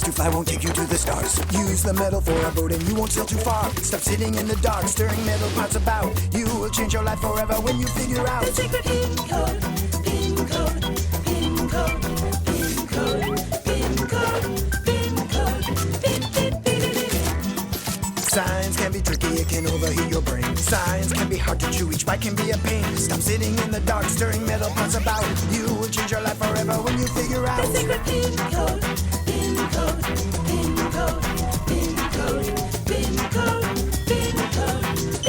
wings to fly won't take you to the stars. Use the metal for a boat and you won't sail too far. Stop sitting in the dark, stirring metal pots about. You will change your life forever when you figure out the secret PinCode, PinCode, PinCode, PinCode, PinCode, PinCode, PinCode. Science can be tricky, it can overheat your brain. Science can be hard to chew, each bite can be a pain. Stop sitting in the dark, stirring metal pots about. You will change your life forever when you figure out the secret PinCode, PinCode, PinCode, PinCode, PinCode, PinCode,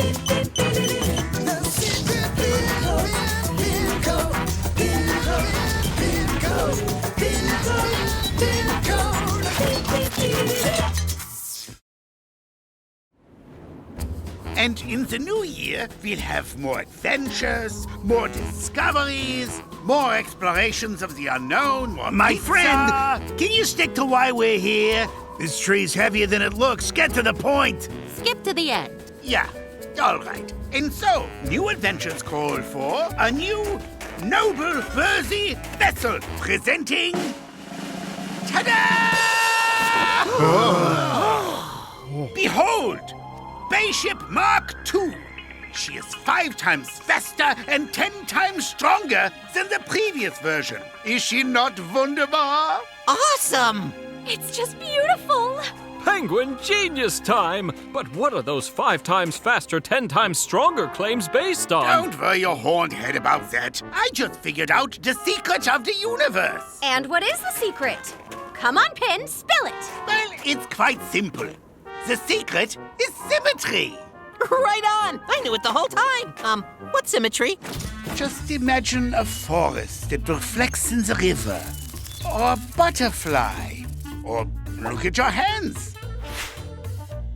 the secret PinCode, PinCode, PinCode, PinCode, PinCode, PinCode. And in the new year, we'll have more adventures, more discoveries, more explorations of the unknown, more My pizza. friend, can you stick to why we're here? This tree's heavier than it looks. Get to the point. Skip to the end. Yeah, all right. And so, new adventures call for a new, noble, worthy vessel presenting... Ta-da! Behold! Spaceship Mark II. She is 5 times faster and 10 times stronger than the previous version. Is she not wunderbar? Awesome! It's just beautiful! Penguin genius time! But what are those 5 times faster, 10 times stronger claims based on? Don't worry your horned head about that. I just figured out the secret of the universe. And what is the secret? Come on, Pin, spill it. Well, it's quite simple. The secret is symmetry. Right on! I knew it the whole time. What symmetry? Just imagine a forest that reflects in the river, or a butterfly, or look at your hands.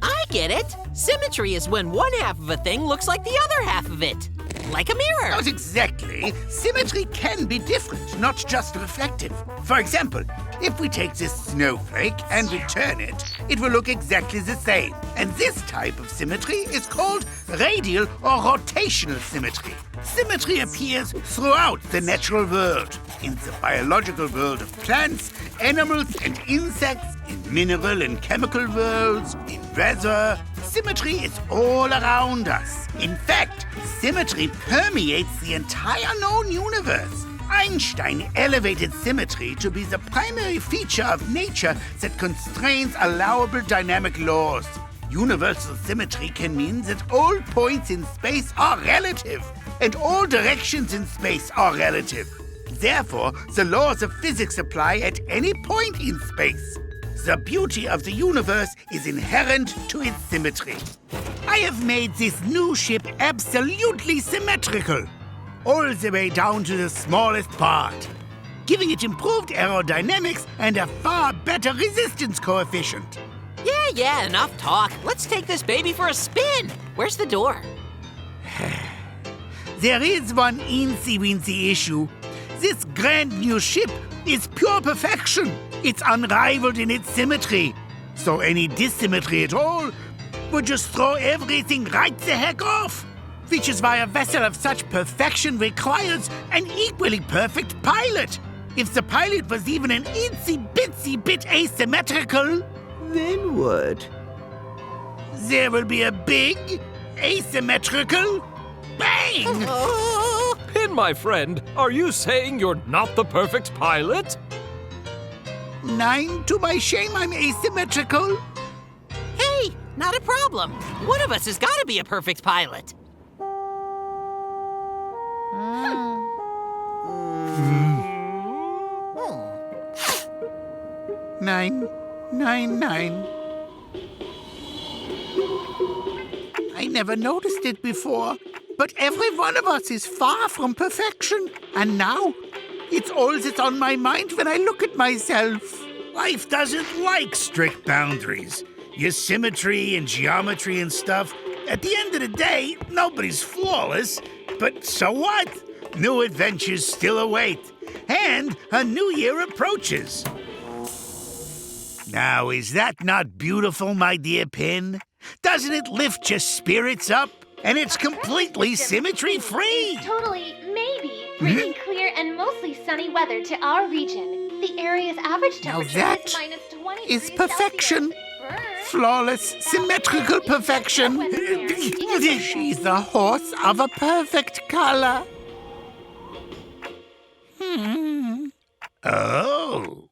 I get it. Symmetry is when one half of a thing looks like the other half of it. Like a mirror. Not exactly. Symmetry can be different, not just reflective. For example, if we take this snowflake and return it, it will look exactly the same. And this type of symmetry is called radial or rotational symmetry. Symmetry appears throughout the natural world. In the biological world of plants, animals, and insects, in mineral and chemical worlds, in weather. Symmetry is all around us. In fact, symmetry permeates the entire known universe. Einstein elevated symmetry to be the primary feature of nature that constrains allowable dynamic laws. Universal symmetry can mean that all points in space are relative, and all directions in space are relative. Therefore, the laws of physics apply at any point in space. The beauty of the universe is inherent to its symmetry. I have made this new ship absolutely symmetrical, all the way down to the smallest part, giving it improved aerodynamics and a far better resistance coefficient. Yeah, enough talk. Let's take this baby for a spin. Where's the door? There is one eensy-weensy issue. This grand new ship is pure perfection. It's unrivaled in its symmetry. So any dissymmetry at all would just throw everything right the heck off. Which is why a vessel of such perfection requires an equally perfect pilot. If the pilot was even an itsy-bitsy bit asymmetrical, then what? There will be a big, asymmetrical bang! Pin, my friend, are you saying you're not the perfect pilot? 9, to my shame, I'm asymmetrical. Hey, not a problem. One of us has got to be a perfect pilot. 9, 9, 9. I never noticed it before, but every one of us is far from perfection. And now, it's all that's on my mind when I look at myself. Life doesn't like strict boundaries. Your symmetry and geometry and stuff. At the end of the day, nobody's flawless. But so what? New adventures still await. And a new year approaches. Now, is that not beautiful, my dear Pin? Doesn't it lift your spirits up? And it's completely symmetry-free. Totally, maybe, bringing clear and mostly sunny weather to our region. The area's average Now temperature that is minus 20 is degrees perfection. Celsius. Flawless, symmetrical perfection. She's the horse of a perfect color. Oh.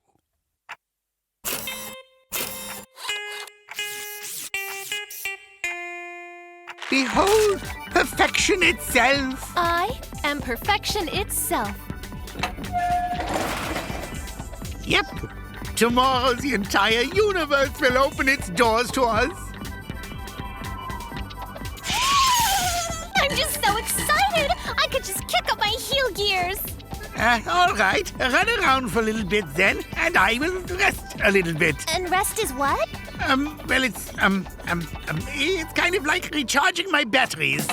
Behold, perfection itself. I am perfection itself. Yep. Tomorrow the entire universe will open its doors to us. I'm just so excited! I could just kick up my heel gears. All right, run around for a little bit then, and I will rest a little bit. And rest is what? Well, it's kind of like recharging my batteries.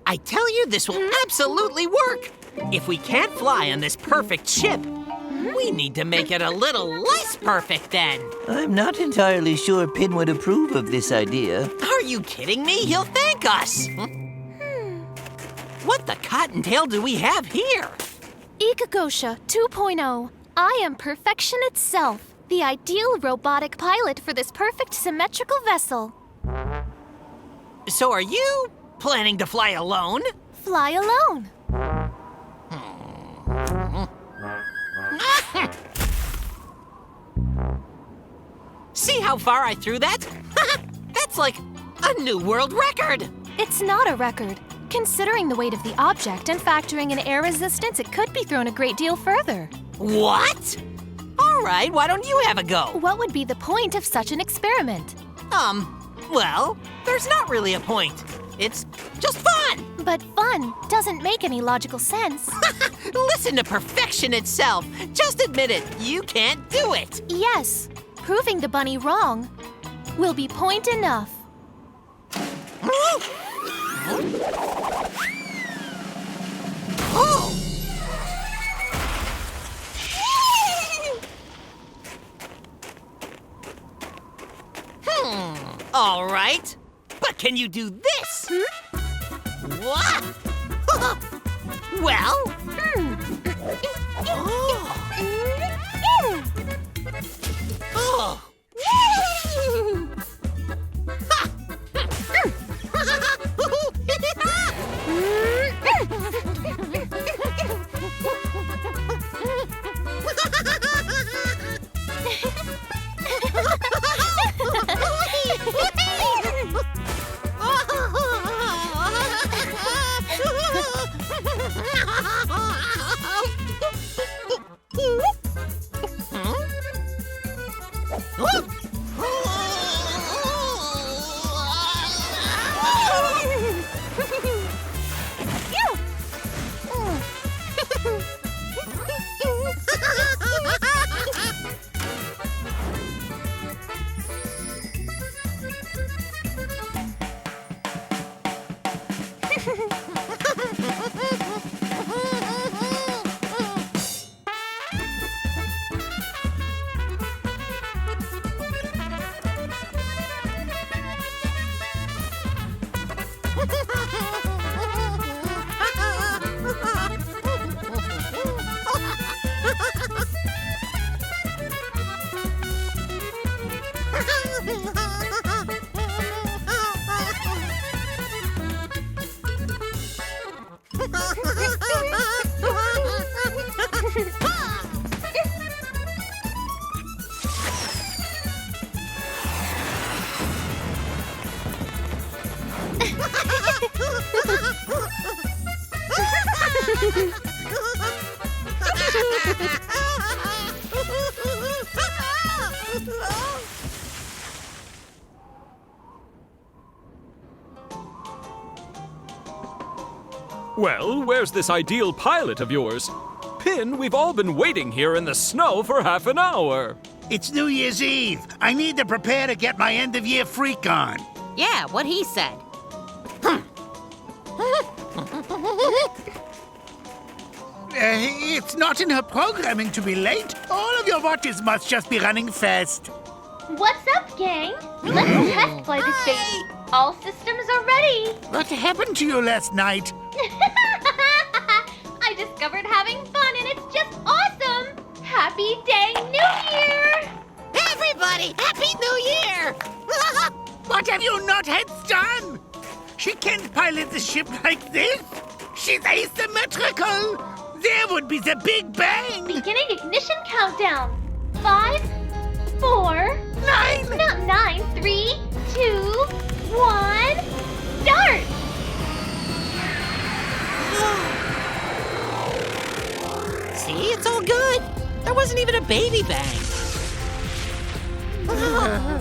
I tell you, this will absolutely work. If we can't fly on this perfect ship, we need to make it a little less perfect then. I'm not entirely sure Pin would approve of this idea. Are you kidding me? He'll thank us. What the cottontail do we have here? Ikagosha 2.0. I am perfection itself, the ideal robotic pilot for this perfect symmetrical vessel. So are you planning to fly alone? Fly alone. See how far I threw that? That's like a new world record. It's not a record. Considering the weight of the object and factoring in air resistance, it could be thrown a great deal further. What? All right, why don't you have a go? What would be the point of such an experiment? Well, there's not really a point. It's just fun. But fun doesn't make any logical sense. Listen to perfection itself. Just admit it. You can't do it. Yes, proving the bunny wrong will be point enough. Oh! All right. But can you do this? What? Well? Oh. Well, where's this ideal pilot of yours? Pin, we've all been waiting here in the snow for half an hour. It's New Year's Eve. I need to prepare to get my end-of-year freak on. Yeah, what he said. It's not in her programming to be late. All of your watches must just be running fast. What's up, gang? Let's test fly this baby. All systems are ready. What happened to you last night? I discovered having fun and it's just awesome. Happy day, New Year! Everybody, Happy New Year! What have you not had done? She can't pilot the ship like this. She's asymmetrical. There would be the Big Bang. Beginning ignition countdown. 5, 4, 9. not 9, 3, 2, 1, start! See, it's all good. There wasn't even a baby bang.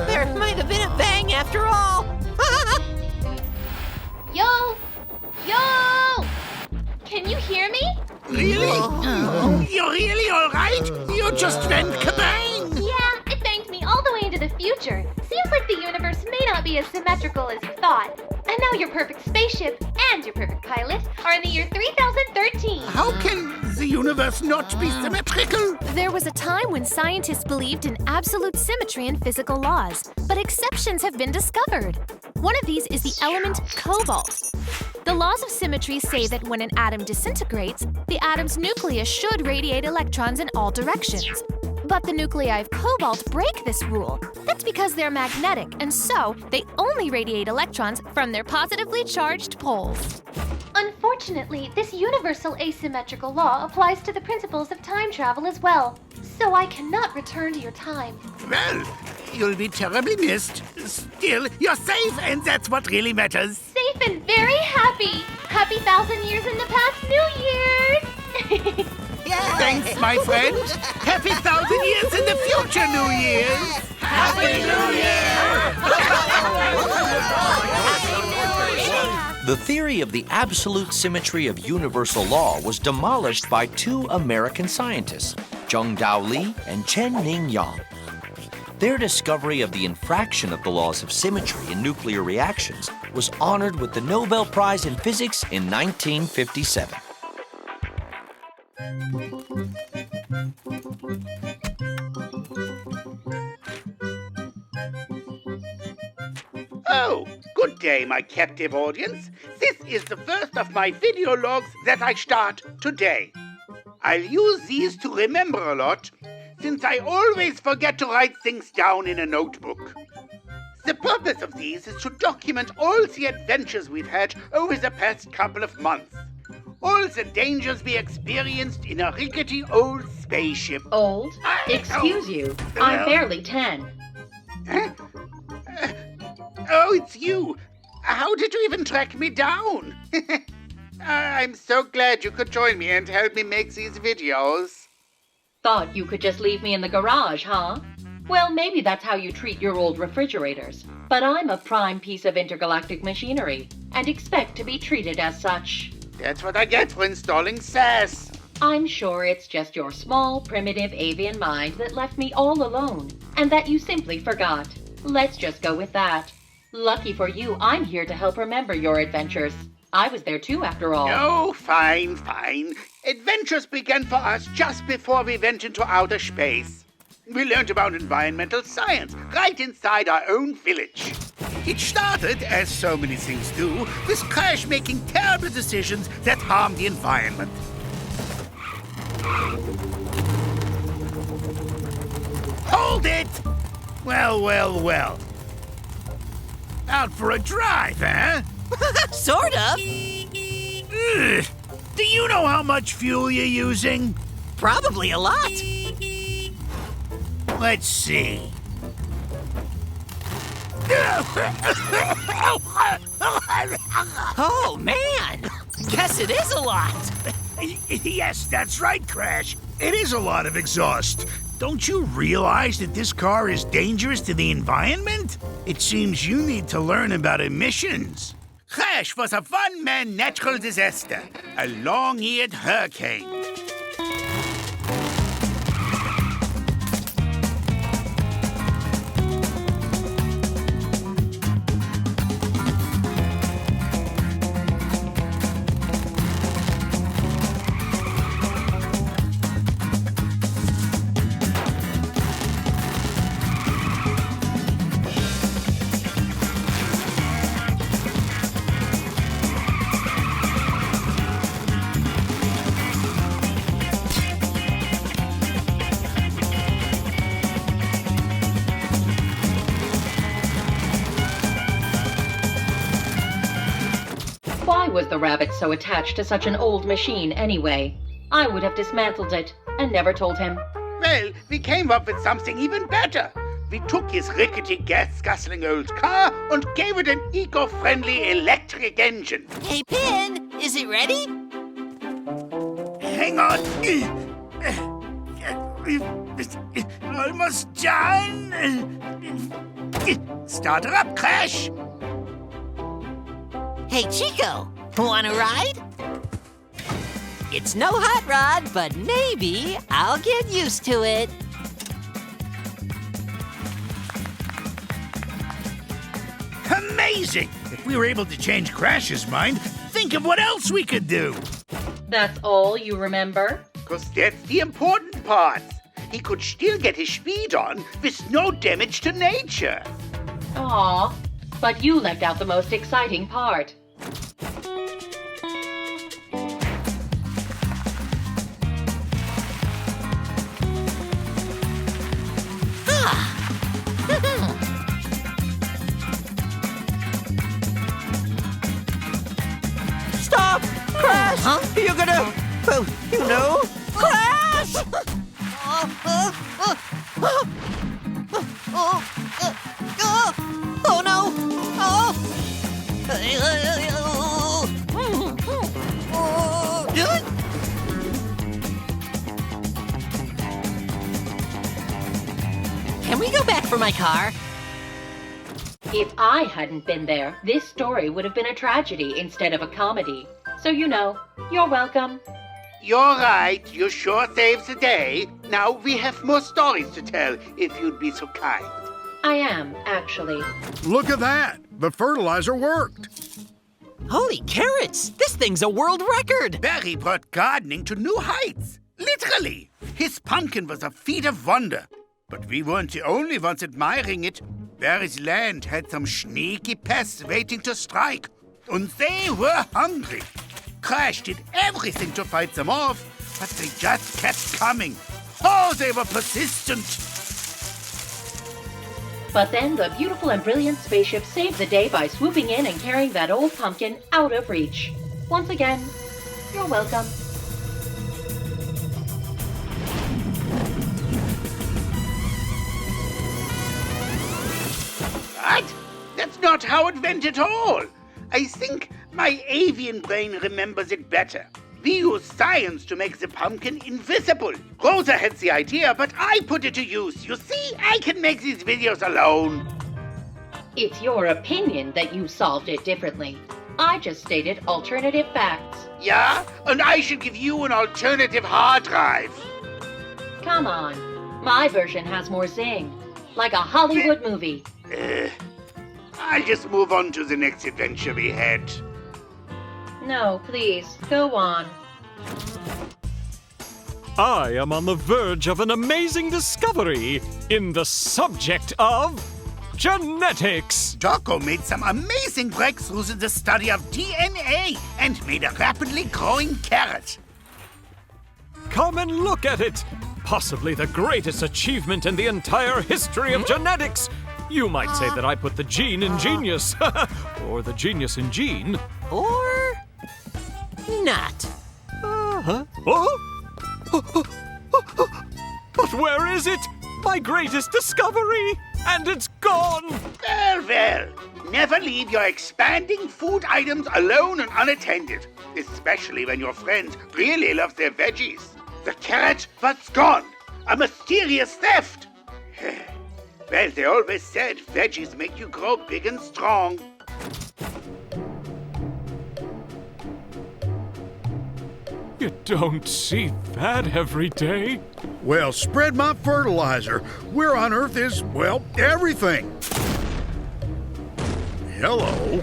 There might have been a bang after all. Yo! Yo! Can you hear me? Really? You're really all right? You just went kabang. Yeah, it banged me all the way into the future. Seems like the universe may not be as symmetrical as you thought. And now your perfect spaceship and your perfect pilot are in the year 3013. How can the universe not be symmetrical? There was a time when scientists believed in absolute symmetry in physical laws, but exceptions have been discovered. One of these is the element cobalt. The laws of symmetry say that when an atom disintegrates, the atom's nucleus should radiate electrons in all directions. But the nuclei of cobalt break this rule. That's because they're magnetic, and so they only radiate electrons from their positively charged poles. Unfortunately, this universal asymmetrical law applies to the principles of time travel as well. So I cannot return to your time. Well, you'll be terribly missed. Still, you're safe, and that's what really matters. Safe and very happy. Happy 1,000 years in the past, New Year's! Thanks, my friend. Happy 1,000 years in the future, New Year's. Happy New Year! The theory of the absolute symmetry of universal law was demolished by two American scientists, Zheng Dao Li and Chen Ning Yang. Their discovery of the infraction of the laws of symmetry in nuclear reactions was honored with the Nobel Prize in Physics in 1957. Oh, good day, my captive audience. This is the first of my video logs that I start today. I'll use these to remember a lot, since I always forget to write things down in a notebook. The purpose of these is to document all the adventures we've had over the past couple of months. All the dangers we experienced in a rickety old spaceship. Old? Excuse you. I'm barely 10. Huh? Oh, it's you. How did you even track me down? I'm so glad you could join me and help me make these videos. Thought you could just leave me in the garage, huh? Well, maybe that's how you treat your old refrigerators. But I'm a prime piece of intergalactic machinery and expect to be treated as such. That's what I get for installing SAS. I'm sure it's just your small, primitive avian mind that left me all alone and that you simply forgot. Let's just go with that. Lucky for you, I'm here to help remember your adventures. I was there too, after all. Oh, fine. Adventures began for us just before we went into outer space. We learned about environmental science right inside our own village. It started, as so many things do, with Crash making terrible decisions that harm the environment. Hold it! Well. Out for a drive, huh? Sort of. Ugh. Do you know how much fuel you're using? Probably a lot. Let's see. Oh, man. Guess it is a lot. Yes, that's right, Crash. It is a lot of exhaust. Don't you realize that this car is dangerous to the environment? It seems you need to learn about emissions. Crash was a one-man natural disaster, a long-eared hurricane. Why was the rabbit so attached to such an old machine anyway? I would have dismantled it and never told him. Well, we came up with something even better. We took his rickety gas-guzzling old car and gave it an eco-friendly electric engine. Hey, Pin, is it ready? Hang on. Almost done. Start her up, Crash. Hey, Chico, wanna ride? It's no hot rod, but maybe I'll get used to it. Amazing! If we were able to change Crash's mind, think of what else we could do. That's all you remember? Because that's the important part. He could still get his speed on with no damage to nature. Aw, but you left out the most exciting part. Stop! Crash! You're gonna, well, you know, crash! Oh no! Can we go back for my car? If I hadn't been there, this story would have been a tragedy instead of a comedy. So you know, you're welcome. You're right, you sure saves the day. Now we have more stories to tell, if you'd be so kind. I am, actually. Look at that. The fertilizer worked. Holy carrots! This thing's a world record! Barry brought gardening to new heights. Literally. His pumpkin was a feat of wonder. But we weren't the only ones admiring it. Barry's land had some sneaky pests waiting to strike. And they were hungry. Crash did everything to fight them off, but they just kept coming. Oh, they were persistent. But then the beautiful and brilliant spaceship saved the day by swooping in and carrying that old pumpkin out of reach. Once again, you're welcome. What? That's not how it went at all. I think my avian brain remembers it better. We used science to make the pumpkin invisible. Rosa had the idea, but I put it to use. You see, I can make these videos alone. It's your opinion that you solved it differently. I just stated alternative facts. Yeah? And I should give you an alternative hard drive. Come on. My version has more zing. Like a Hollywood movie. I'll just move on to the next adventure we had. No, please, go on. I am on the verge of an amazing discovery in the subject of genetics. Jocko made some amazing breakthroughs in the study of DNA and made a rapidly growing carrot. Come and look at it. Possibly the greatest achievement in the entire history of genetics. You might say that I put the gene in genius, or the genius in gene. Or not. But where is it? My greatest discovery! And it's gone! Well. Never leave your expanding food items alone and unattended, especially when your friends really love their veggies. The carrot was gone. A mysterious theft. Well, they always said veggies make you grow big and strong. You don't see that every day. Well, spread my fertilizer. Where on earth is, well, everything? Hello.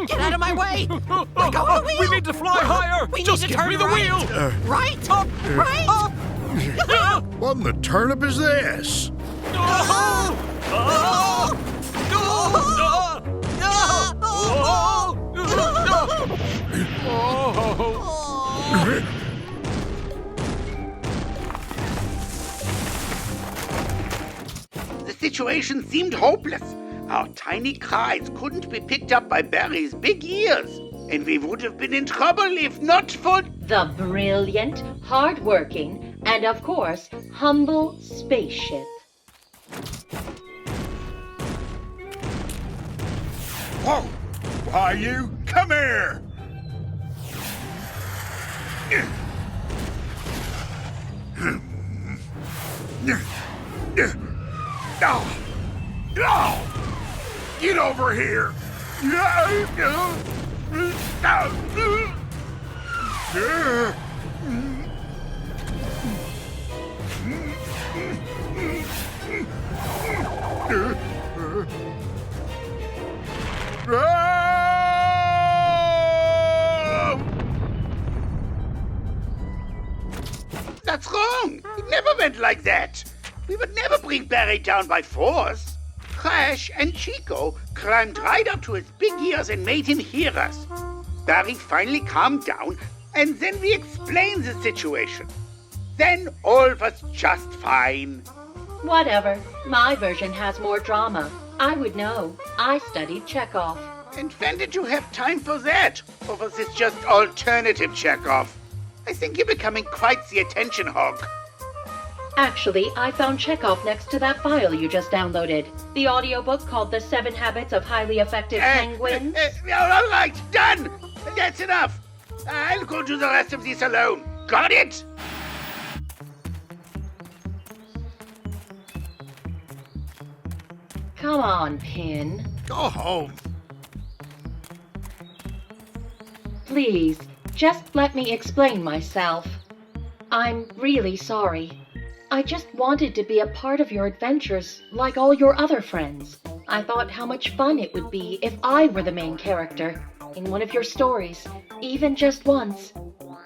Get out of my way! Let go of the wheel! We need to fly higher! We Just need to give turn me the right. wheel! Right! Up! Right! Up! What in the turnip is this? The situation seemed hopeless. Our tiny cries couldn't be picked up by Barry's big ears, and we would have been in trouble if not for... The brilliant, hard-working, and of course, humble spaceship. Whoa! Why, you come here! Get over here! That's wrong! It never went like that! We would never bring Barry down by force! Crash and Chico climbed right up to his big ears and made him hear us. Barry finally calmed down, and then we explained the situation. Then all was just fine. Whatever. My version has more drama. I would know. I studied Chekhov. And when did you have time for that? Or was this just alternative Chekhov? I think you're becoming quite the attention hog. Actually, I found Chekhov next to that file you just downloaded. The audiobook called The 7 Habits of Highly Effective Penguins. All right, done! That's enough. I'll go do the rest of this alone. Got it? Come on, Pin. Go home. Please, just let me explain myself. I'm really sorry. I just wanted to be a part of your adventures like all your other friends. I thought how much fun it would be if I were the main character in one of your stories, even just once.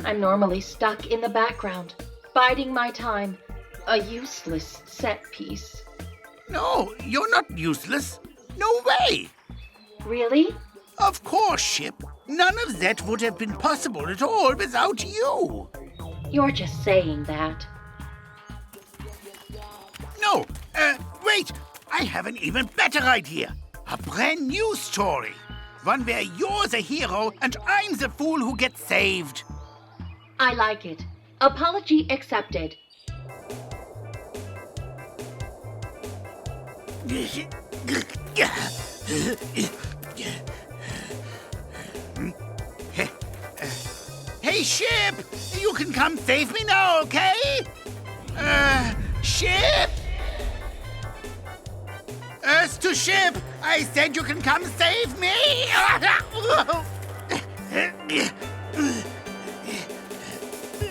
I'm normally stuck in the background, biding my time, a useless set piece. No, you're not useless. No way. Really? Of course, Ship. None of that would have been possible at all without you. You're just saying that. No, wait. I have an even better idea. A brand new story. One where you're the hero and I'm the fool who gets saved. I like it. Apology accepted. Hey, Ship! You can come save me now, okay? Ship? Earth to Ship! I said you can come save me!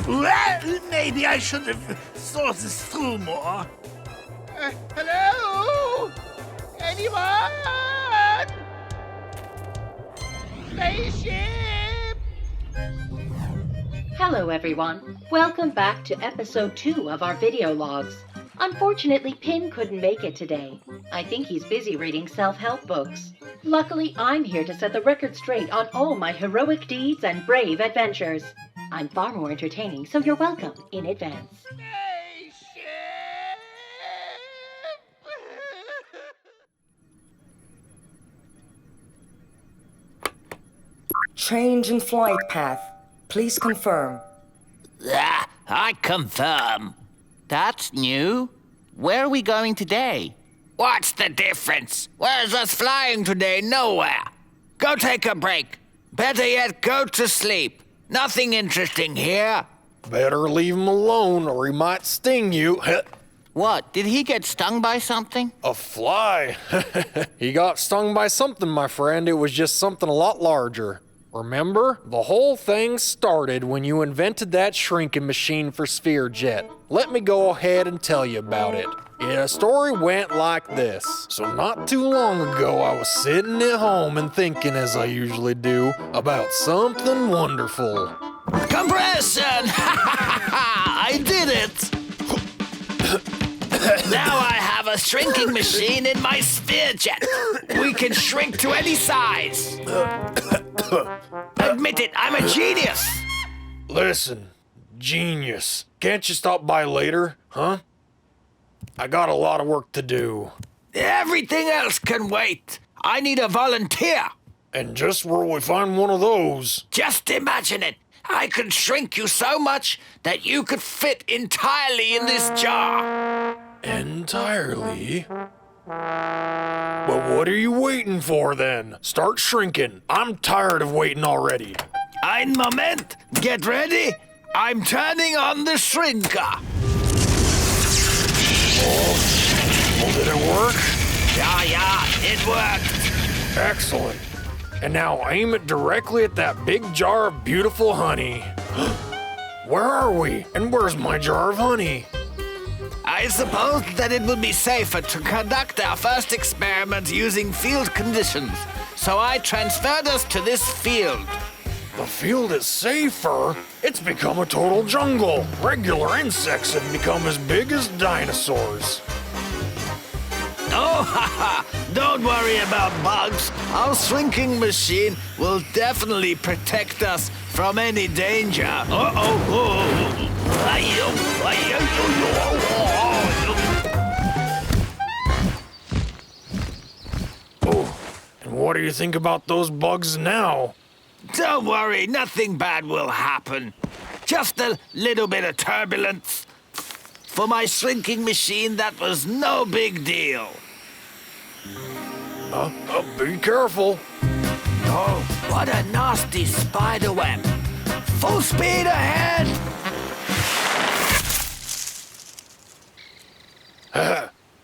Well, maybe I should have thought this through more. Hello? Anyone? Spaceship! Hello, everyone. Welcome back to episode 2 of our video logs. Unfortunately, Pin couldn't make it today. I think he's busy reading self-help books. Luckily, I'm here to set the record straight on all my heroic deeds and brave adventures. I'm far more entertaining, so you're welcome in advance. Change in flight path. Please confirm. I confirm. That's new. Where are we going today? What's the difference? Where's us flying today? Nowhere. Go take a break. Better yet, go to sleep. Nothing interesting here. Better leave him alone or he might sting you. What? Did he get stung by something? A fly. He got stung by something, my friend. It was just something a lot larger. Remember? The whole thing started when you invented that shrinking machine for Sphere Jet. Let me go ahead and tell you about it. The story went like this. So not too long ago, I was sitting at home and thinking, as I usually do, about something wonderful. Compression! I did it! Now I have a shrinking machine in my Sphere Jet. We can shrink to any size. Admit it, I'm a genius. Listen, genius. Can't you stop by later, huh? I got a lot of work to do. Everything else can wait. I need a volunteer. And just where we find one of those. Just imagine it. I can shrink you so much that you could fit entirely in this jar. Entirely? Well, what are you waiting for then? Start shrinking. I'm tired of waiting already. Ein Moment. Get ready. I'm turning on the shrinker. Oh, did it work? Yeah, it worked. Excellent. And now aim it directly at that big jar of beautiful honey. Where are we? And where's my jar of honey? I suppose that it would be safer to conduct our first experiment using field conditions. So I transferred us to this field. The field is safer? It's become a total jungle. Regular insects have become as big as dinosaurs. Oh, haha! Don't worry about bugs. Our shrinking machine will definitely protect us from any danger. Oh, and what do you think about those bugs now? Don't worry, nothing bad will happen. Just a little bit of turbulence. For my shrinking machine, that was no big deal. Be careful. Oh, what a nasty spider web. Full speed ahead!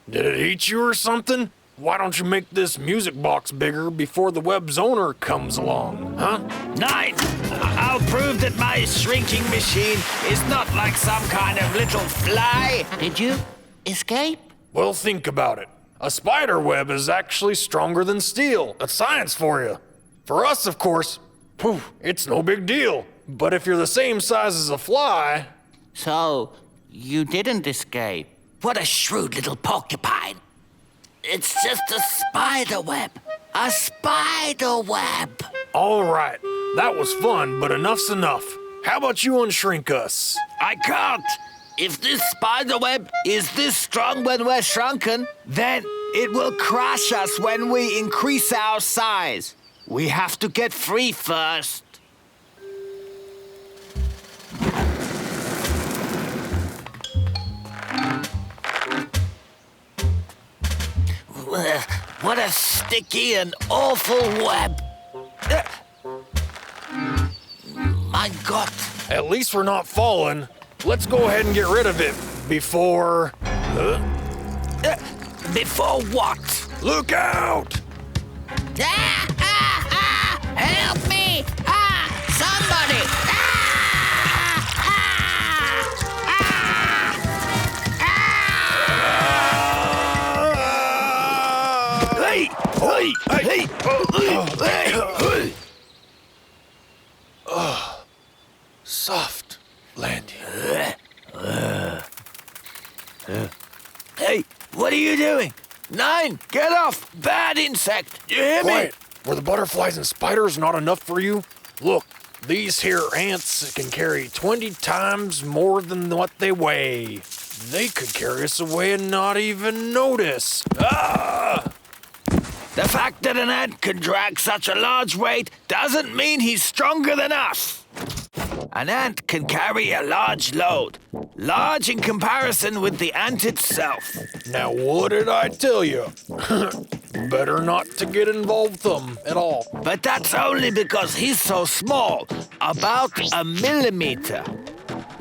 Did it eat you or something? Why don't you make this music box bigger before the web's owner comes along, huh? 9. I'll prove that my shrinking machine is not like some kind of little fly. Did you escape? Well, think about it. A spider web is actually stronger than steel. That's science for you. For us, of course, it's no big deal. But if you're the same size as a fly... So, you didn't escape? What a shrewd little porcupine. It's just a spider web. A spider web. All right. That was fun, but enough's enough. How about you unshrink us? I can't. If this spider web is this strong when we're shrunken, then it will crush us when we increase our size. We have to get free first. What a sticky and awful web. My God. At least we're not falling. Let's go ahead and get rid of it before... Before what? Look out! Help me! Somebody! Soft landing. Hey, what are you doing? 9, get off! Bad insect! You hear me? Quiet. Were the butterflies and spiders not enough for you? Look, these here ants can carry 20 times more than what they weigh. They could carry us away and not even notice. The fact that an ant can drag such a large weight doesn't mean he's stronger than us. An ant can carry a large load, large in comparison with the ant itself. Now, what did I tell you? Better not to get involved with them at all. But that's only because he's so small, about a millimeter.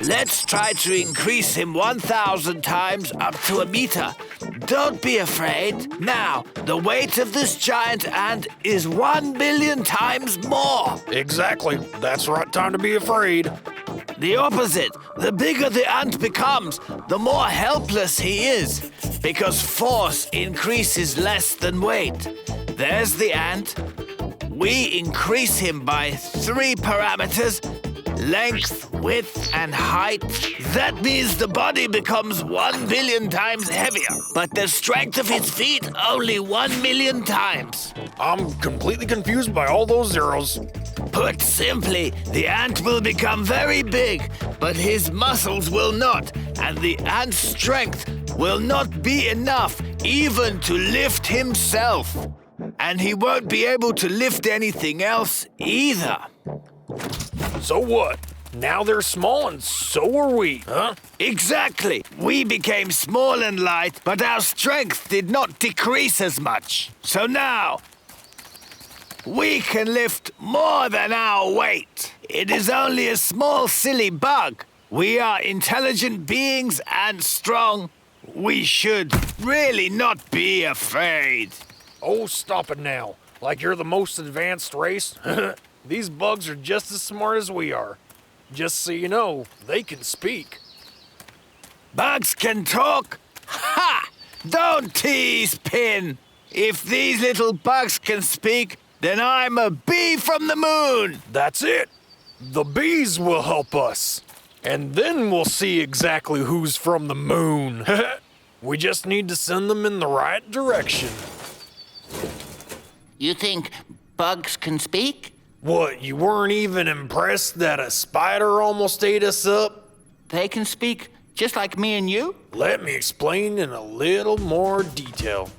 Let's try to increase him 1,000 times up to a meter. Don't be afraid. Now, the weight of this giant ant is 1 billion times more. Exactly. That's the right time to be afraid. The opposite. The bigger the ant becomes, the more helpless he is, because force increases less than weight. There's the ant. We increase him by 3 parameters: length, width, and height. That means the body becomes 1 billion times heavier, but the strength of his feet only 1 million times. I'm completely confused by all those zeros. Put simply, the ant will become very big, but his muscles will not, and the ant's strength will not be enough even to lift himself. And he won't be able to lift anything else either. So what? Now they're small and so are we, huh? Exactly. We became small and light, but our strength did not decrease as much. So now, we can lift more than our weight. It is only a small, silly bug. We are intelligent beings and strong. We should really not be afraid. Oh, stop it now. Like you're the most advanced race? These bugs are just as smart as we are. Just so you know, they can speak. Bugs can talk? Ha! Don't tease, Pin. If these little bugs can speak, then I'm a bee from the moon. That's it. The bees will help us. And then we'll see exactly who's from the moon. We just need to send them in the right direction. You think bugs can speak? What, you weren't even impressed that a spider almost ate us up? They can speak just like me and you? Let me explain in a little more detail.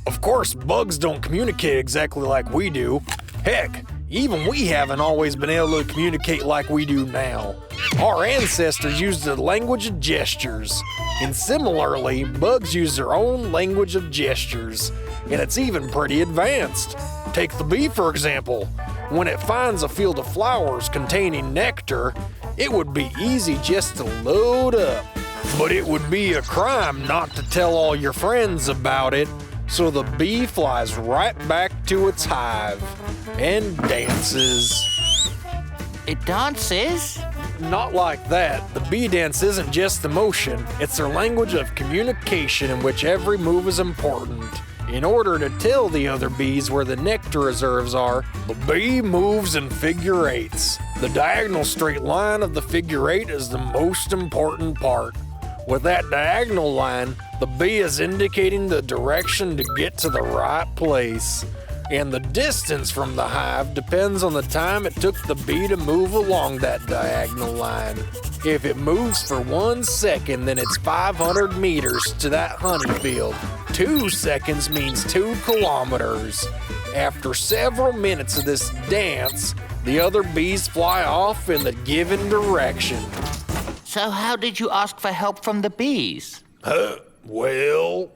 Of course, bugs don't communicate exactly like we do. Heck, even we haven't always been able to communicate like we do now. Our ancestors used the language of gestures. And similarly, bugs use their own language of gestures. And it's even pretty advanced. Take the bee, for example. When it finds a field of flowers containing nectar, it would be easy just to load up. But it would be a crime not to tell all your friends about it, so the bee flies right back to its hive and dances. It dances? Not like that. The bee dance isn't just emotion, it's their language of communication in which every move is important. In order to tell the other bees where the nectar reserves are, the bee moves in figure eights. The diagonal straight line of the figure eight is the most important part. With that diagonal line, the bee is indicating the direction to get to the right place. And the distance from the hive depends on the time it took the bee to move along that diagonal line. If it moves for 1 second, then it's 500 meters to that honey field. 2 seconds means 2 kilometers. After several minutes of this dance, the other bees fly off in the given direction. So how did you ask for help from the bees? Well...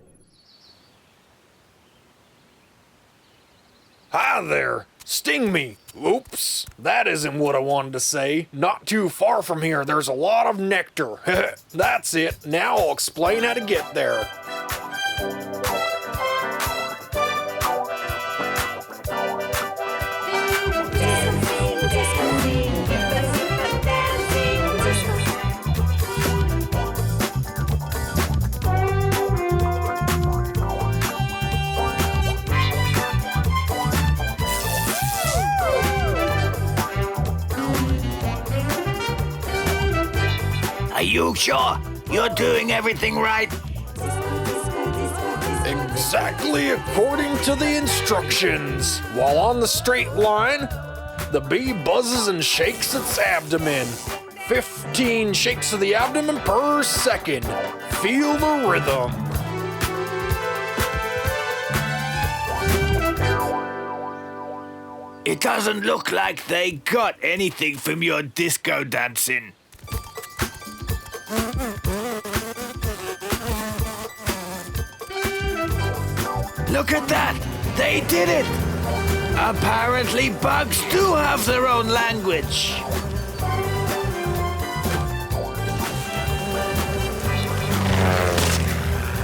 Hi there. Sting me. Oops, that isn't what I wanted to say. Not too far from here, there's a lot of nectar. That's it. Now I'll explain how to get there. Are you sure you're doing everything right? Exactly according to the instructions. While on the straight line, the bee buzzes and shakes its abdomen. 15 shakes of the abdomen per second. Feel the rhythm. It doesn't look like they got anything from your disco dancing. Look at that! They did it! Apparently bugs do have their own language.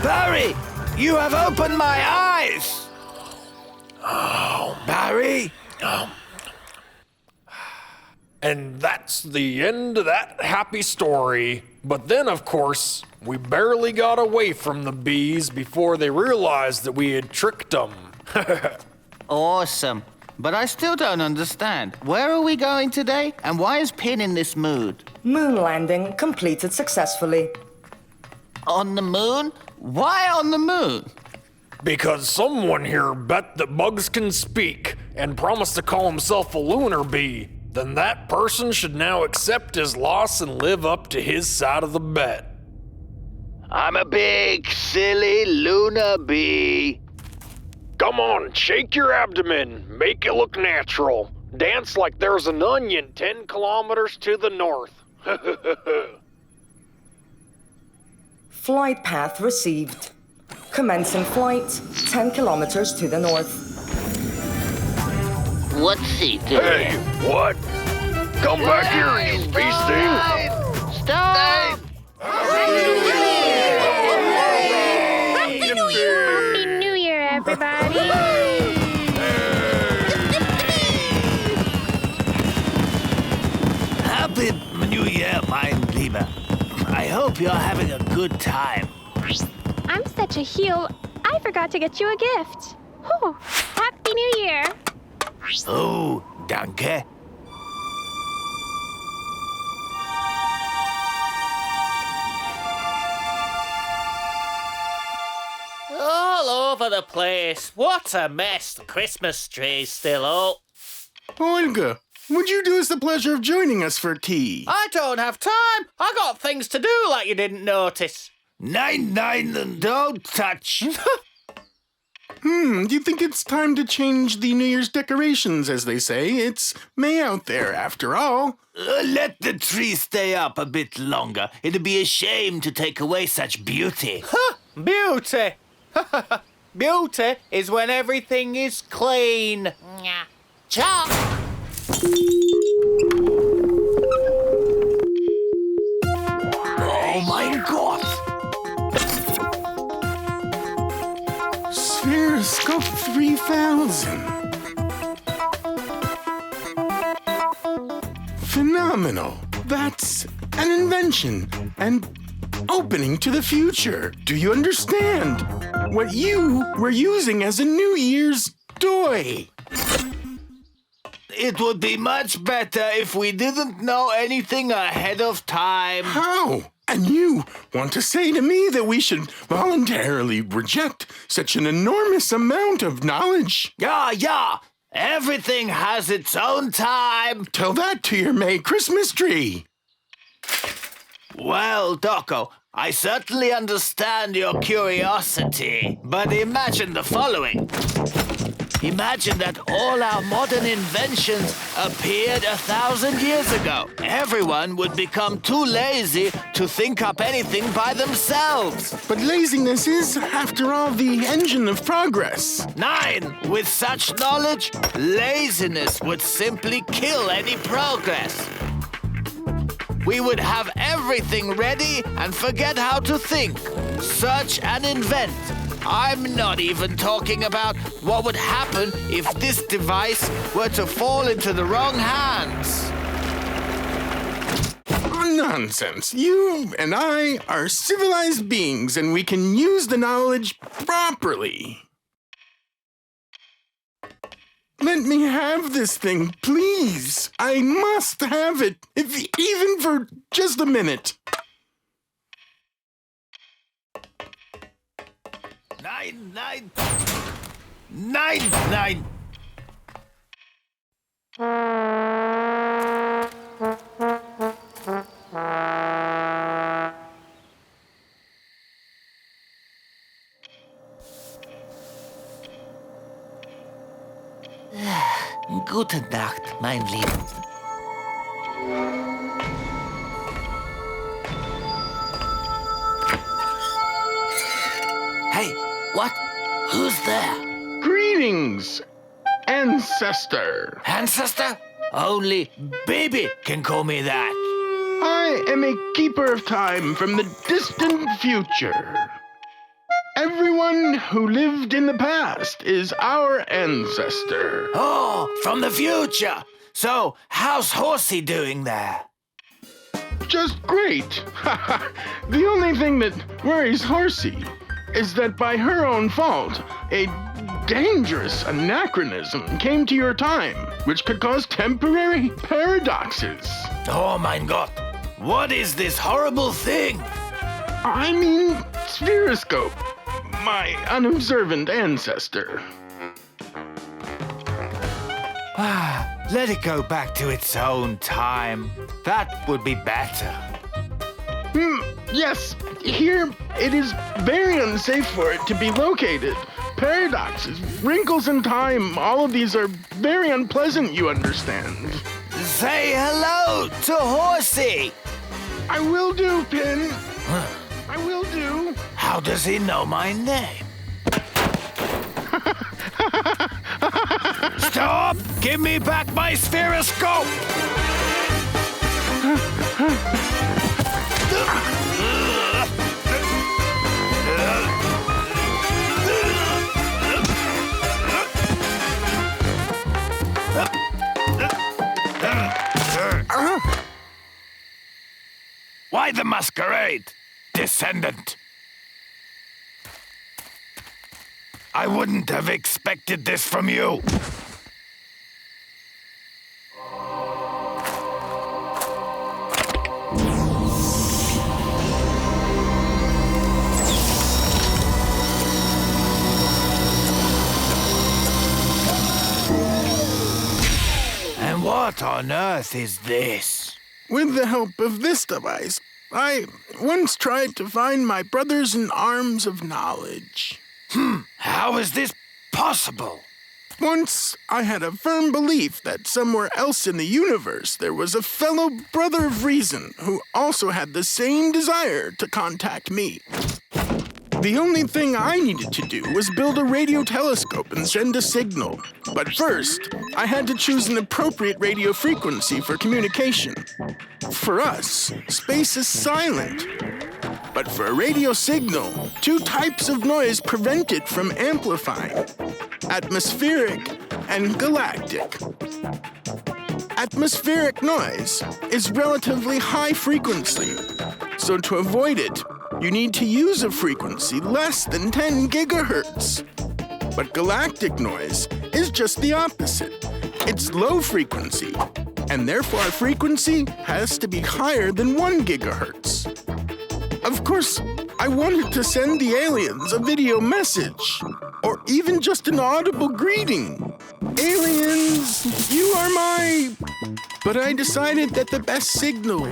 Barry, you have opened my eyes! Oh, Barry? And that's the end of that happy story. But then, of course, we barely got away from the bees before they realized that we had tricked them. Awesome. But I still don't understand. Where are we going today? And why is Pin in this mood? Moon landing completed successfully. On the moon? Why on the moon? Because someone here bet that bugs can speak and promised to call himself a lunar bee. Then that person should now accept his loss and live up to his side of the bet. I'm a big, silly lunar bee. Come on, shake your abdomen. Make it look natural. Dance like there's an onion 10 kilometers to the north. Flight path received. Commencing flight 10 kilometers to the north. What's he doing? Hey, what? Come back here, you beastie! Stop! Happy New Year, everybody! Happy New Year, mein Lieber. I hope you're having a good time. I'm such a heel, I forgot to get you a gift. Whew. Happy New Year! Oh, danke. All over the place. What a mess. The Christmas tree's still up. Olga, would you do us the pleasure of joining us for tea? I don't have time. I got things to do like you didn't notice. Nein, don't touch. Do you think it's time to change the New Year's decorations, as they say? It's May out there, after all. Let the tree stay up a bit longer. It'd be a shame to take away such beauty. Beauty. Beauty is when everything is clean. Cha! Oh mein Gott! Spheroscope 3000. Phenomenal. That's an invention and opening to the future. Do you understand? What you were using as a New Year's toy. It would be much better if we didn't know anything ahead of time. How? And you want to say to me that we should voluntarily reject such an enormous amount of knowledge? Yeah. Everything has its own time. Tell that to your May Christmas tree. Well, Doco, I certainly understand your curiosity, but imagine the following. Imagine that all our modern inventions appeared 1,000 years ago. Everyone would become too lazy to think up anything by themselves. But laziness is, after all, the engine of progress. Nine, with such knowledge, laziness would simply kill any progress. We would have everything ready and forget how to think, search and invent. I'm not even talking about what would happen if this device were to fall into the wrong hands. Nonsense. You and I are civilized beings and we can use the knowledge properly. Let me have this thing, please. I must have it, even for just a minute. Nine. Gute Nacht, mein Lieben. Hey, what? Who's there? Greetings, ancestor. Ancestor? Only baby can call me that. I am a keeper of time from the distant future. Everyone who lived in the past is our ancestor. Oh, from the future. So, how's Horsey doing there? Just great. The only thing that worries Horsey is that by her own fault, a dangerous anachronism came to your time, which could cause temporary paradoxes. Oh mein Gott, what is this horrible thing? I mean, Spheroscope, my unobservant ancestor. Let it go back to its own time. That would be better. Yes, here it is very unsafe for it to be located. Paradoxes, wrinkles in time, all of these are very unpleasant, you understand. Say hello to Horsey. I will do, Pin. I will do. How does he know my name? Stop! Give me back my spheroscope! Why the masquerade, descendant? I wouldn't have expected this from you. And what on earth is this? With the help of this device, I once tried to find my brothers in arms of knowledge. How is this possible? Once I had a firm belief that somewhere else in the universe there was a fellow brother of reason who also had the same desire to contact me. The only thing I needed to do was build a radio telescope and send a signal. But first, I had to choose an appropriate radio frequency for communication. For us, space is silent. But for a radio signal, two types of noise prevent it from amplifying: atmospheric and galactic. Atmospheric noise is relatively high frequency, so to avoid it, you need to use a frequency less than 10 gigahertz. But galactic noise is just the opposite. It's low frequency, and therefore our frequency has to be higher than 1 gigahertz. Of course, I wanted to send the aliens a video message, or even just an audible greeting. Aliens, you are my... But I decided that the best signal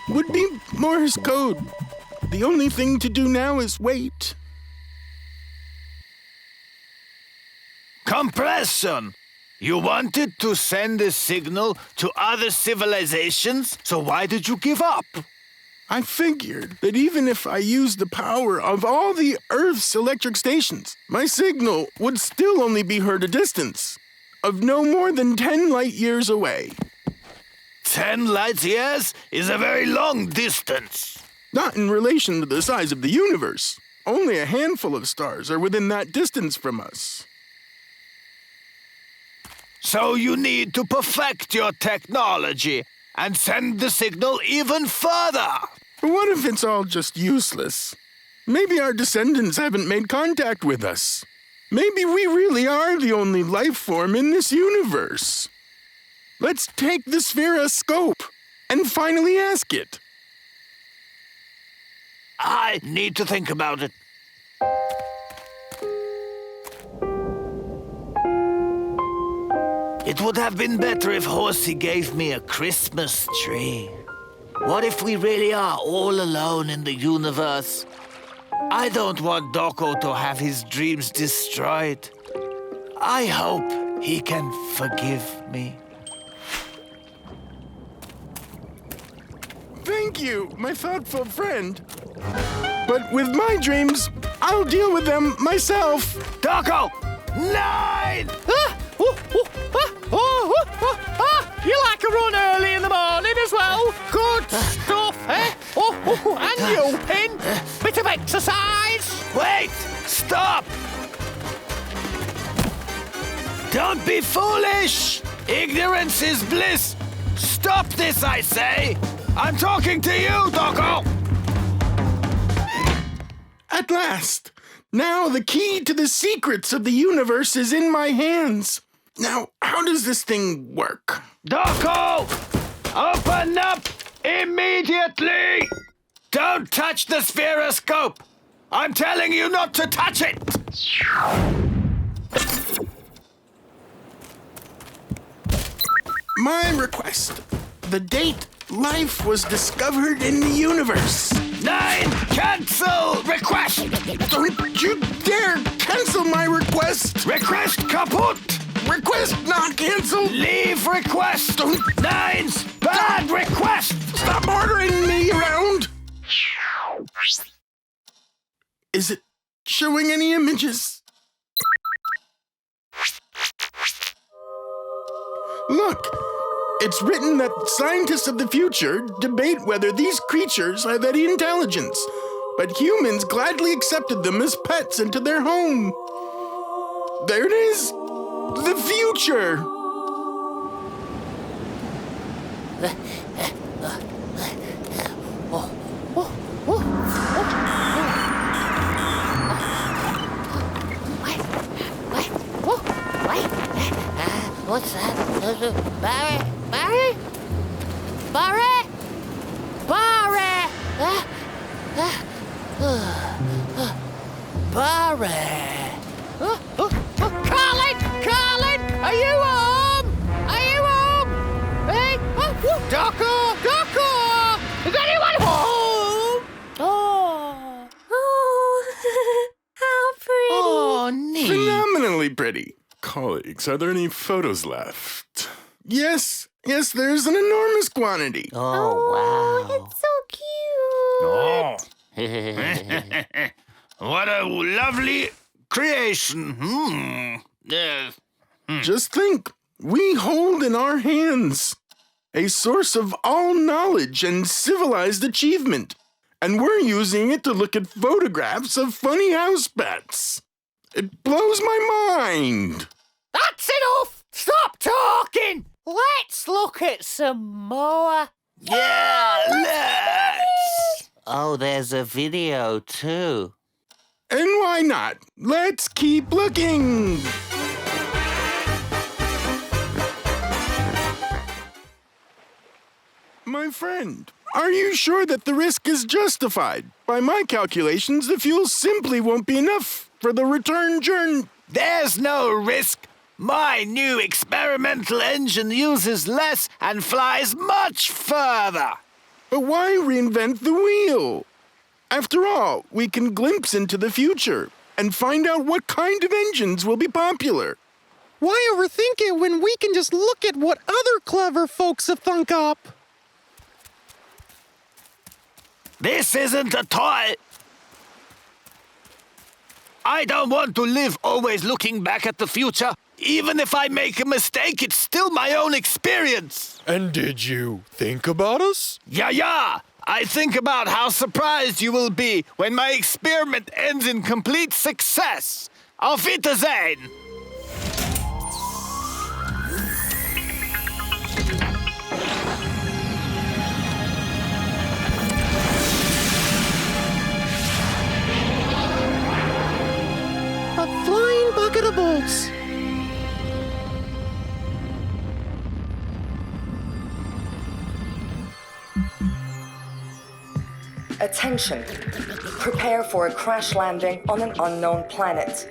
would be Morse code. The only thing to do now is wait. Compression! You wanted to send a signal to other civilizations, so why did you give up? I figured that even if I used the power of all the Earth's electric stations, my signal would still only be heard a distance of no more than 10 light years away. 10 light years is a very long distance. Not in relation to the size of the universe. Only a handful of stars are within that distance from us. So you need to perfect your technology and send the signal even further. What if it's all just useless? Maybe our descendants haven't made contact with us. Maybe we really are the only life form in this universe. Let's take the spheroscope and finally ask it. I need to think about it. It would have been better if Horsey gave me a Christmas tree. What if we really are all alone in the universe? I don't want Doko to have his dreams destroyed. I hope he can forgive me. Thank you, my thoughtful friend. But with my dreams, I'll deal with them myself. Doko! 9! You like a run early in the morning as well? Good stuff, eh? And you, Pin? Bit of exercise? Wait! Stop! Don't be foolish! Ignorance is bliss! Stop this, I say! I'm talking to you, Doko! At last! Now the key to the secrets of the universe is in my hands. Now, how does this thing work? Doko! Open up immediately! Don't touch the spheroscope! I'm telling you not to touch it! My request. The date life was discovered in the universe. 9, cancel request. Don't you dare cancel my request. Request kaput. Request not canceled. Leave request. 9's bad request. Stop ordering me around. Is it showing any images? Look, it's written that scientists of the future debate whether these creatures have any intelligence, but humans gladly accepted them as pets into their home. There it is. The future. What's that? Barry? Barry? Barry? Barry? Barry? Colin! Colin! Are you home? Are you home? Hey? Doco! Doco! Is anyone home? Oh. Oh, how pretty. Oh, neat. Phenomenally pretty. Colleagues, are there any photos left? Yes, there's an enormous quantity. Oh, wow. It's so cute. What a lovely creation. Just think, we hold in our hands a source of all knowledge and civilized achievement, and we're using it to look at photographs of funny house pets. It blows my mind. That's enough! Stop talking! Let's look at some more. Yeah, let's. Oh, there's a video too. And why not? Let's keep looking. My friend, are you sure that the risk is justified? By my calculations, the fuel simply won't be enough for the return journey. There's no risk. My new experimental engine uses less and flies much further. But why reinvent the wheel? After all, we can glimpse into the future and find out what kind of engines will be popular. Why overthink it when we can just look at what other clever folks have thunk up? This isn't a toy. I don't want to live always looking back at the future. Even if I make a mistake, it's still my own experience. And did you think about us? Yeah. I think about how surprised you will be when my experiment ends in complete success. Auf Wiedersehen. A flying bucket of bolts. Attention. Prepare for a crash landing on an unknown planet.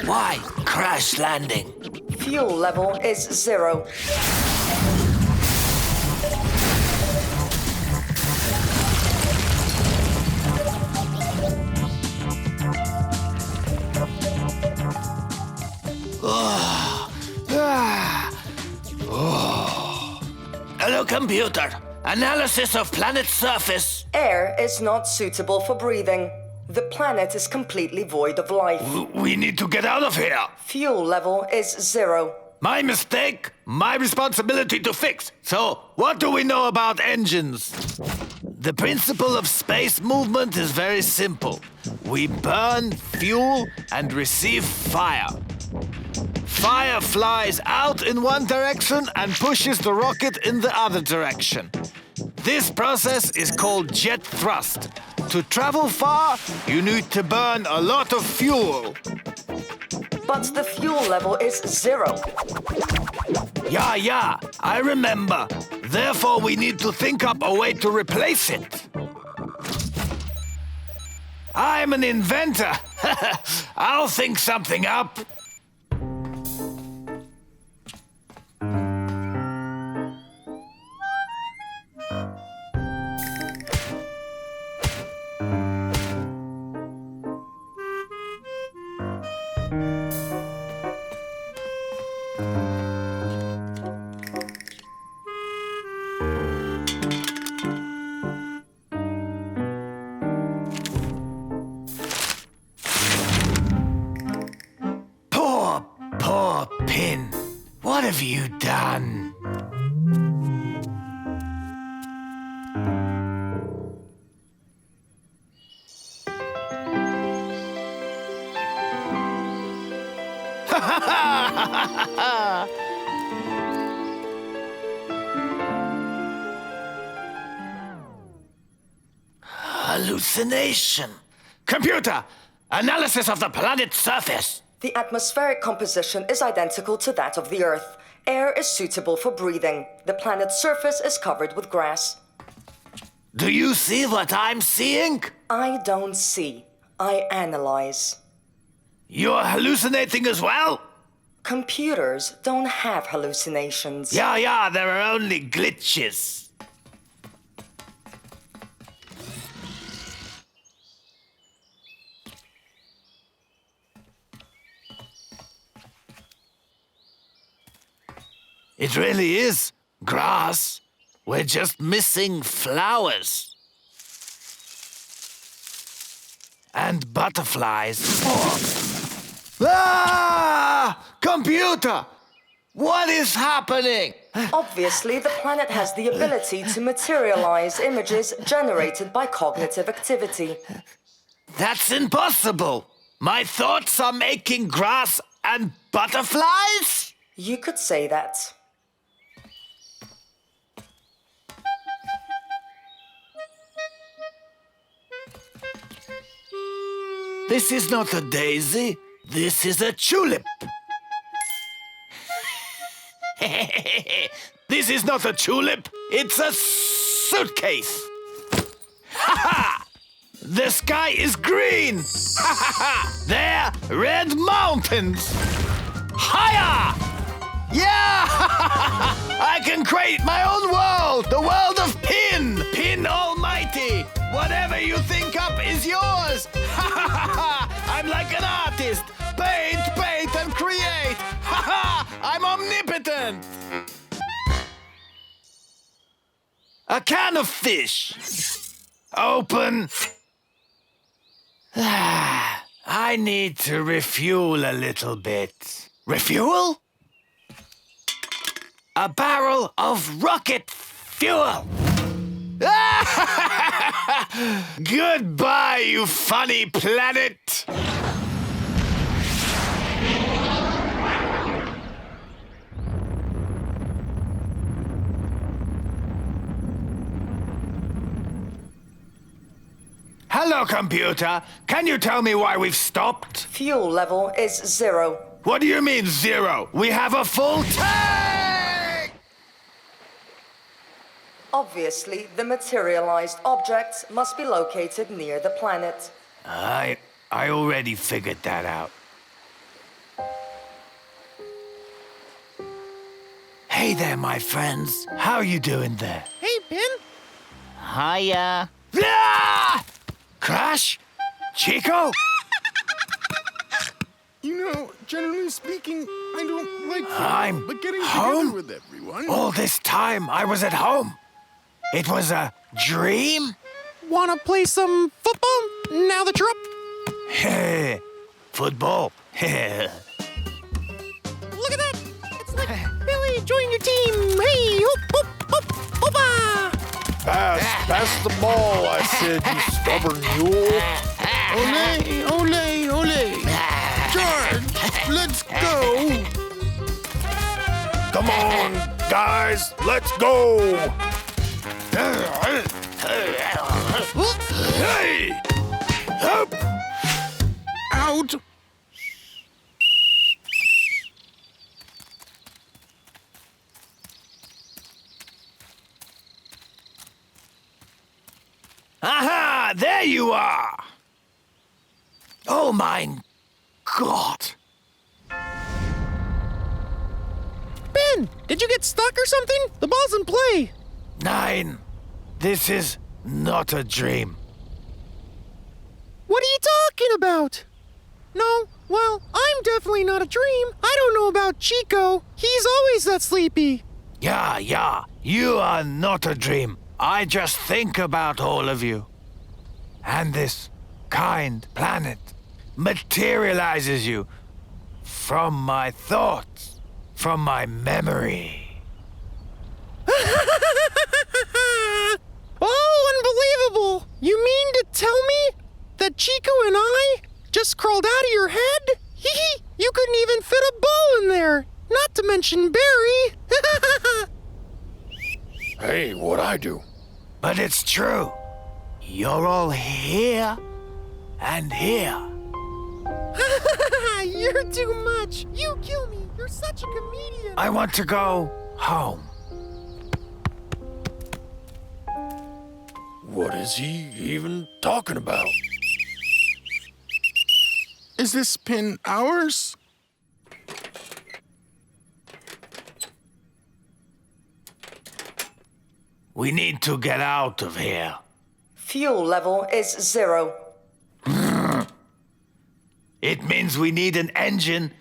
Why crash landing? Fuel level is 0. Hello, computer. Analysis of planet's surface. Air is not suitable for breathing. The planet is completely void of life. We need to get out of here. Fuel level is 0. My mistake, my responsibility to fix. So, what do we know about engines? The principle of space movement is very simple. We burn fuel and receive fire. Fire flies out in one direction and pushes the rocket in the other direction. This process is called jet thrust. To travel far, you need to burn a lot of fuel. But the fuel level is 0. Yeah, I remember. Therefore, we need to think up a way to replace it. I'm an inventor. I'll think something up. What have you done? Hallucination. Computer, analysis of the planet's surface. The atmospheric composition is identical to that of the Earth. Air is suitable for breathing. The planet's surface is covered with grass. Do you see what I'm seeing? I don't see. I analyze. You're hallucinating as well? Computers don't have hallucinations. Yeah, there are only glitches. It really is grass. We're just missing flowers. And butterflies. Ah! Computer! What is happening? Obviously, the planet has the ability to materialize images generated by cognitive activity. That's impossible. My thoughts are making grass and butterflies? You could say that. This is not a daisy. This is a tulip. This is not a tulip. It's a suitcase. Ha ha! The sky is green. Ha ha ha! There, red mountains. Higher! Yeah! I can create my own world. The world of Pin. Pin Almighty. Whatever you think up is yours. I'm like an artist. Paint, and create. I'm omnipotent. A can of fish. Open. I need to refuel a little bit. Refuel? A barrel of rocket fuel. Goodbye, you funny planet. Hello, computer. Can you tell me why we've stopped? Fuel level is 0. What do you mean 0? We have a full tank! Obviously, the materialized objects must be located near the planet. I already figured that out. Hey there, my friends. How are you doing there? Hey, Pin. Hiya. Ah! Crash? Chico? You know, generally speaking, I don't like I'm but getting home? together with everyone. All this time I was at home. It was a dream? Wanna play some football now that you're up? Hey, football. Look at that! It's like Billy joined your team! Hey, hoop, hoop, hoop, hoopa! Pass the ball, I said, you stubborn mule. Ole, ole, ole. George, let's go. Come on, guys, let's go. Hey! Up! Out. Aha! There you are! Oh my God! Ben, did you get stuck or something? The ball's in play. 9. This is not a dream. What are you talking about? No, well, I'm definitely not a dream. I don't know about Chico. He's always that sleepy. Yeah, you are not a dream. I just think about all of you. And this kind planet materializes you from my thoughts. from my memory. Oh, unbelievable! You mean to tell me that Chico and I just crawled out of your head? Hee. You couldn't even fit a ball in there, not to mention Barry. Hey, what'd I do? But it's true. You're all here and here. You're too much. You kill me. You're such a comedian. I want to go home. What is he even talking about? Is this pin ours? We need to get out of here. Fuel level is 0. It means we need an engine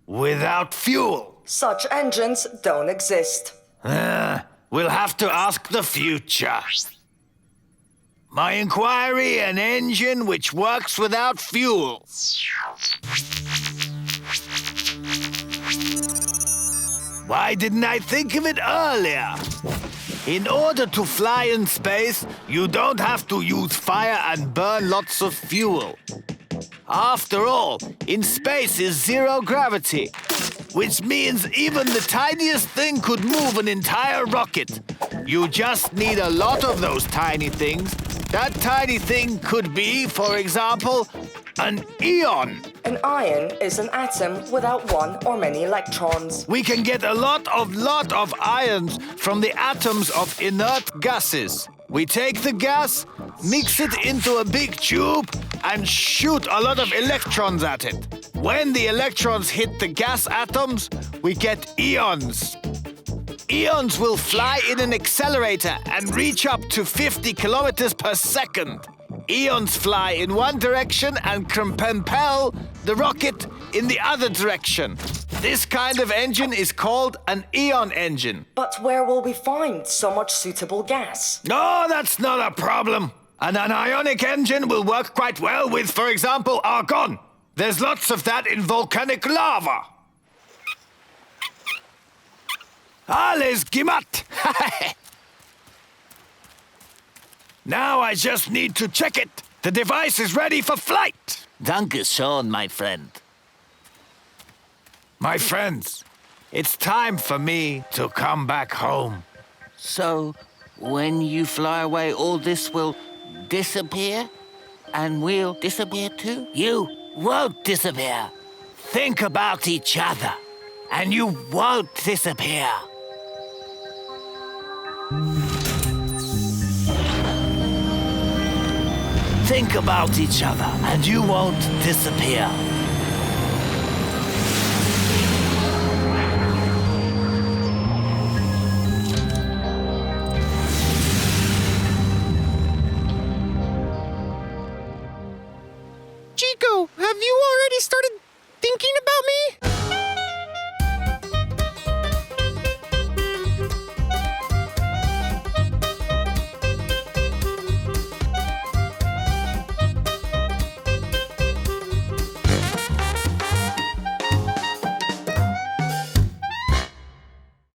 without fuel. Such engines don't exist. We'll have to ask the future. My inquiry, an engine which works without fuel. Why didn't I think of it earlier? In order to fly in space, you don't have to use fire and burn lots of fuel. After all, in space is zero gravity, which means even the tiniest thing could move an entire rocket. You just need a lot of those tiny things. That tiny thing could be, for example, an ion. An ion is an atom without one or many electrons. We can get a lot of ions from the atoms of inert gases. We take the gas, mix it into a big tube, and shoot a lot of electrons at it. When the electrons hit the gas atoms, we get ions. Ions will fly in an accelerator and reach up to 50 kilometers per second. Ions fly in one direction and can propel the rocket in the other direction. This kind of engine is called an ion engine. But where will we find so much suitable gas? No, that's not a problem. And an ionic engine will work quite well with, for example, argon. There's lots of that in volcanic lava. Alles gemacht. Now I just need to check it. The device is ready for flight. Danke schön, my friend. My friends, it's time for me to come back home. So, when you fly away, all this will disappear? And we'll disappear too? You won't disappear. Think about each other, and you won't disappear. Think about each other, and you won't disappear.